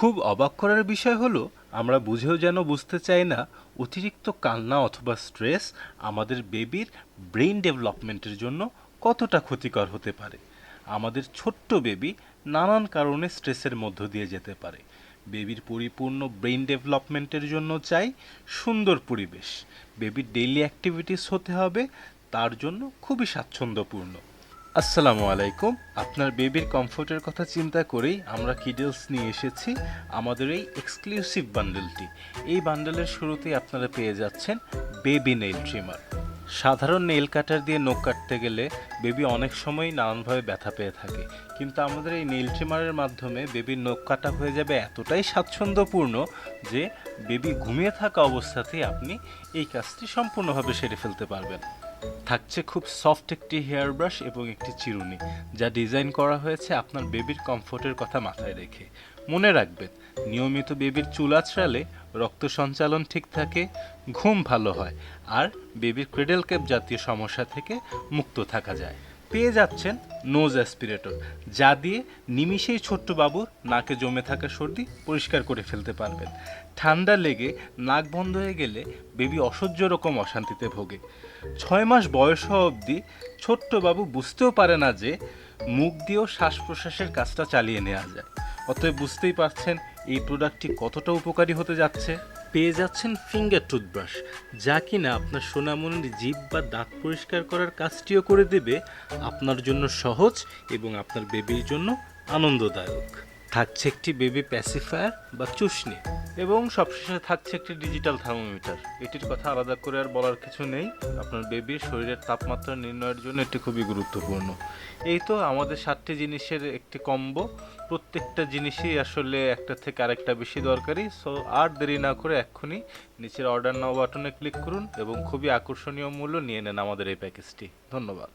খুব অবাক করার বিষয় হলো আমরা বুঝেও যেন বুঝতে চাই না অতিরিক্ত কান্না অথবা স্ট্রেস আমাদের বেবির ব্রেইন ডেভেলপমেন্টের জন্য কতটা ক্ষতিকর হতে পারে। আমাদের ছোট্ট বেবি নানান কারণে স্ট্রেসের মধ্য দিয়ে যেতে পারে। বেবির পরিপূর্ণ ব্রেইন ডেভেলপমেন্টের জন্য চাই সুন্দর পরিবেশ। বেবির ডেইলি অ্যাক্টিভিটিস হতে হবে তার জন্য খুবই স্বাচ্ছন্দ্যপূর্ণ। আসসালামু আলাইকুম। আপনার বেবির কমফোর্টের কথা চিন্তা করেই আমরা কিডলস নিয়ে এসেছি আমাদের এই এক্সক্লুসিভ বান্ডেলটি। এই বান্ডেলের শুরুতেই আপনারা পেয়ে যাচ্ছেন বেবি নেইল ট্রিমার। সাধারণ নেইল কাটার দিয়ে নখ কাটতে গেলে বেবি অনেক সময় নানানভাবে ব্যথা পেয়ে থাকে, কিন্তু আমাদের এই নেইল ট্রিমারের মাধ্যমে বেবির নখ কাটা হয়ে যাবে এতটাই স্বাচ্ছন্দ্যপূর্ণ যে বেবি ঘুমিয়ে থাকা অবস্থাতেই আপনি এই কাজটি সম্পূর্ণভাবে সেরে ফেলতে পারবেন। থাকছে খুব সফট একটি হেয়ার ব্রাশ এবং একটি চিরুনি, যা ডিজাইন করা হয়েছে আপনার বেবির কমফোর্টের কথা মাথায় রেখে। মনে রাখবেন, নিয়মিত বেবির চুল আঁচড়ালে রক্ত সঞ্চালন ঠিক থাকে, ঘুম ভালো হয়, আর বেবির ক্রেডেল ক্যাপ জাতীয় সমস্যা থেকে মুক্ত থাকা যায়। পেয়ে যাচ্ছেন নোজ অ্যাসপিরেটর, যা দিয়ে নিমিষেই ছোট্ট বাবুর নাকে জমে থাকা সর্দি পরিষ্কার করে ফেলতে পারবেন। ঠান্ডা লেগে নাক বন্ধ হয়ে গেলে বেবি অসহ্য রকম অশান্তিতে ভোগে। 6 মাস বয়স হওয়া অবধি ছোট্ট বাবু বুঝতেও পারে না যে মুখ দিয়েও শ্বাস প্রশ্বাসের কাজটা চালিয়ে নেওয়া যায়। অতএব বুঝতেই পারছেন এই প্রোডাক্টটি কতটা উপকারী হতে যাচ্ছে। পেয়ে যাচ্ছেন ফিঙ্গার টুথব্রাশ, যা কিনা আপনার সোনামণির জিভ বা দাঁত পরিষ্কার করার কাজটিও করে দেবে আপনার জন্য সহজ এবং আপনার বেবির জন্য আনন্দদায়ক। থাকছে একটি বেবি প্যাসিফায়ার বা চুষনি, এবং সবশেষে থাকছে একটি ডিজিটাল থার্মোমিটার। এটির কথা আলাদা করে আর বলার কিছু নেই, আপনার বেবির শরীরের তাপমাত্রা নির্ণয়ের জন্য এটি খুবই গুরুত্বপূর্ণ। এই তো আমাদের 7টি জিনিসের একটি কম্বো। প্রত্যেকটা জিনিসই আসলে একটা থেকে আরেকটা বেশি দরকারি। সো আর দেরি না করে এক্ষুনি নিচের অর্ডার নাও বাটনে ক্লিক করুন এবং খুবই আকর্ষণীয় মূল্য নিয়ে নেন আমাদের এই প্যাকেজটি। ধন্যবাদ।